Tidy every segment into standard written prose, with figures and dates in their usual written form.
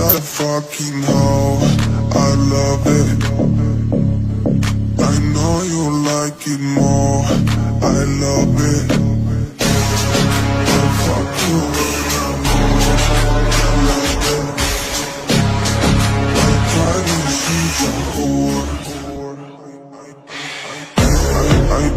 such a fucking hoe, I love it. I know you like it more, I love it. I fuck you when I'm more, I love it. I try to see the whore.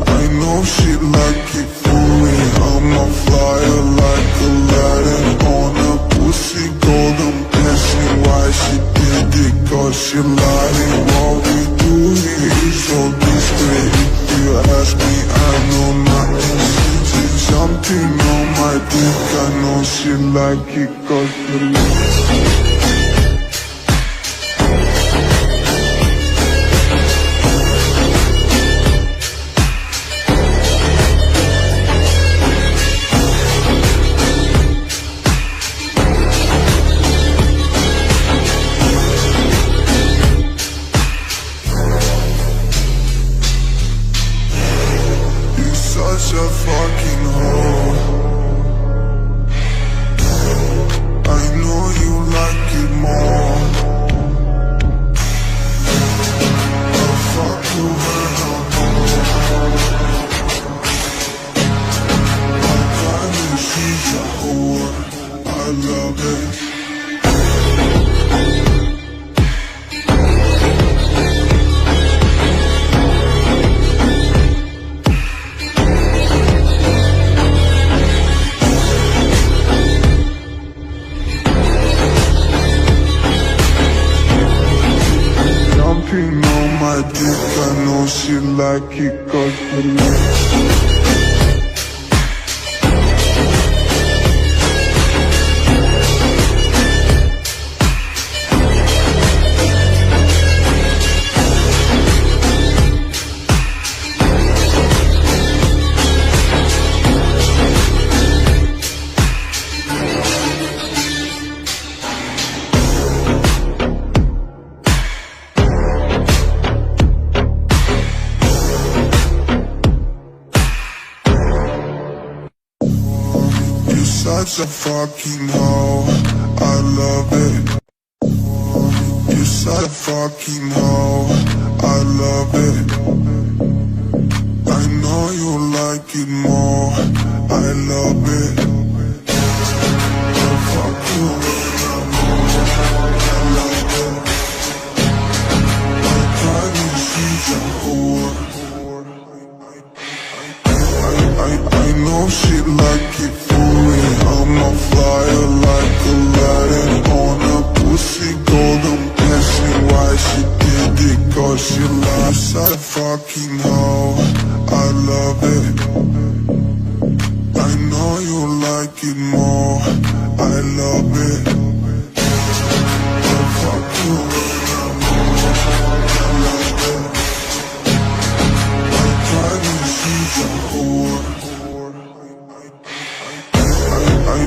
I know she like it for me. I'm a flyer like Aladdin on a pussy golden blessing. Why she did it? Cause she lied. What we do here is so discreet. If you ask me, I know nothing. She's something on my dick. I know she like it cause she lied. Such a fucking hoe. I know you like it more. I'll fuck you when I'm home. I finally see the whore, I love it. On my dick, I know she like it cause she like it. Such a fucking hoe, I love it. You're such a fucking hoe, I love it. I know you like it more, I love it. I fuck you when I'm more, I love it. I try to see the whore. I know she like it for me. I'm a flyer like Aladdin on a pussy golden blessing. Why she did it? Cause she lied. Such a fucking hoe, I love it. I know you like it more, I love it. I fuck you when I'm more, I love it. I try to see the whore.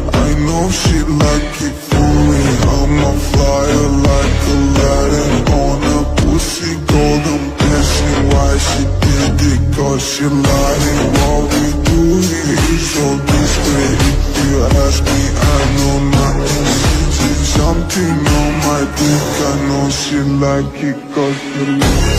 I know she like it for me. I'm a flyer like Aladdin on a pussy golden blessing. Why she did it? Cause she lied. What we do here is so discreet. If you ask me, I know nothing. She's something on my dick. I know she like it cause she lied.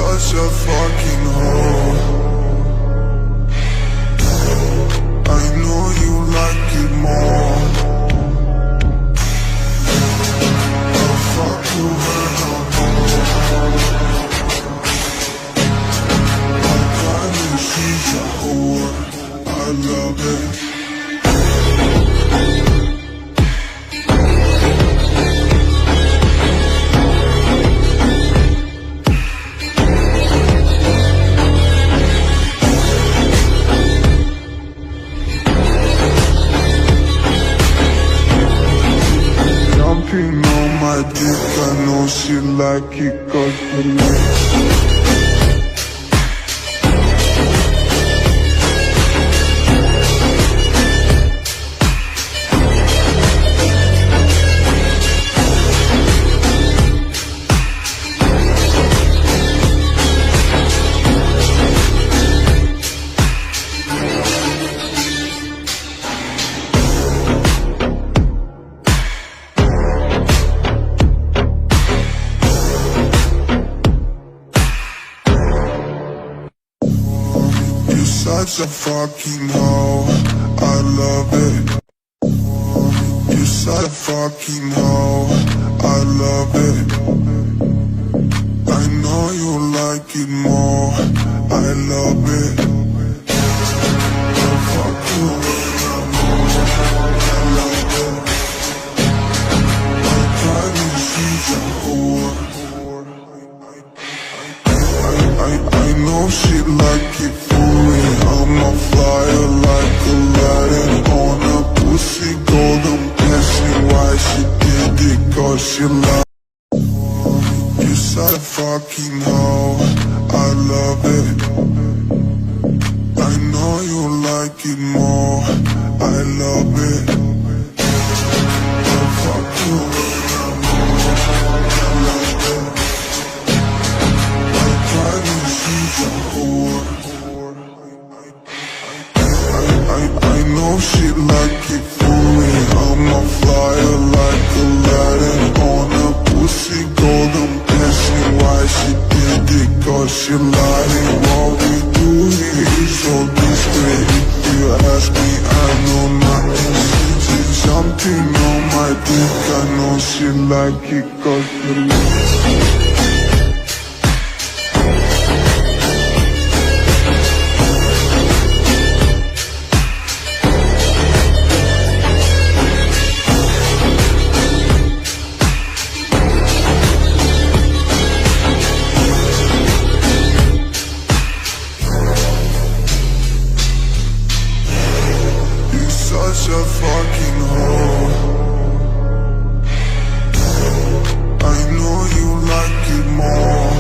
Such a fucking hoe. I know you like it more. I'll fuck you when I'm home. I finally see the whore, I love it. On my dick, I know she like it cause she like it. such a fucking hoe, I love it. You're such a fucking hoe, I love it. I know you like it more, I love it. I fuck you when I'm on, I love it. I drive you, she's a whore. I know she like it for me. I'm a flyer like Aladdin on a pussy golden blessing. Why she did it? 'Cause she like. You such a fucking hoe, I love it. I know you like it more, I love it. I fuck you when I'm on, I love it. I drive you, she's a whore. I know she like it for me. I'm a flyer like Aladdin on a pussy golden blessing. Why she did it? 'Cause she lying. What we do here is so discreet. If you ask me, I know nothing. She did something on my dick. I know she like it 'cause she like it. Such a fucking hoe. I know you like it more.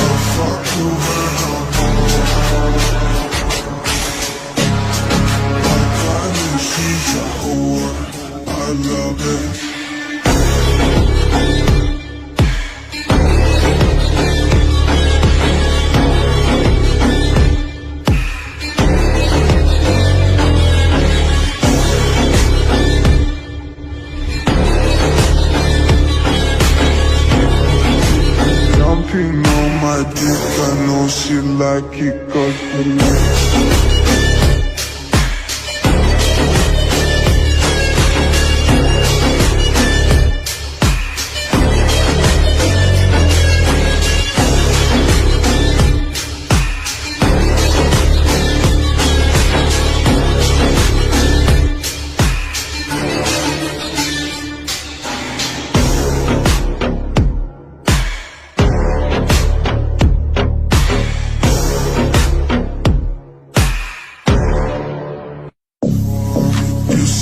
I'll fuck you when I'm on. I got you, she's a whore, I love it. Jumping on my dick, I know she like it 'cause she like it.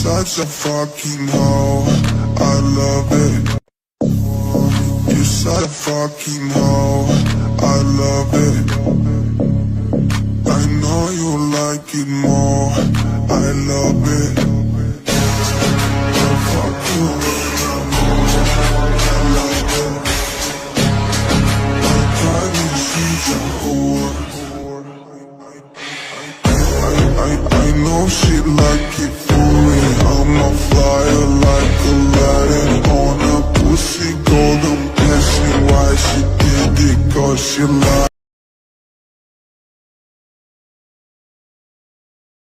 Such a fucking hoe, I love it. You're such a fucking hoe, I love it. I know you like it more, I love it. I fuck you when I'm on, I love it. I drive you, she's a whore. I know she like it for me. I'm a flyer like Aladdin on a pussy golden blessing. Why she did it? 'Cause she like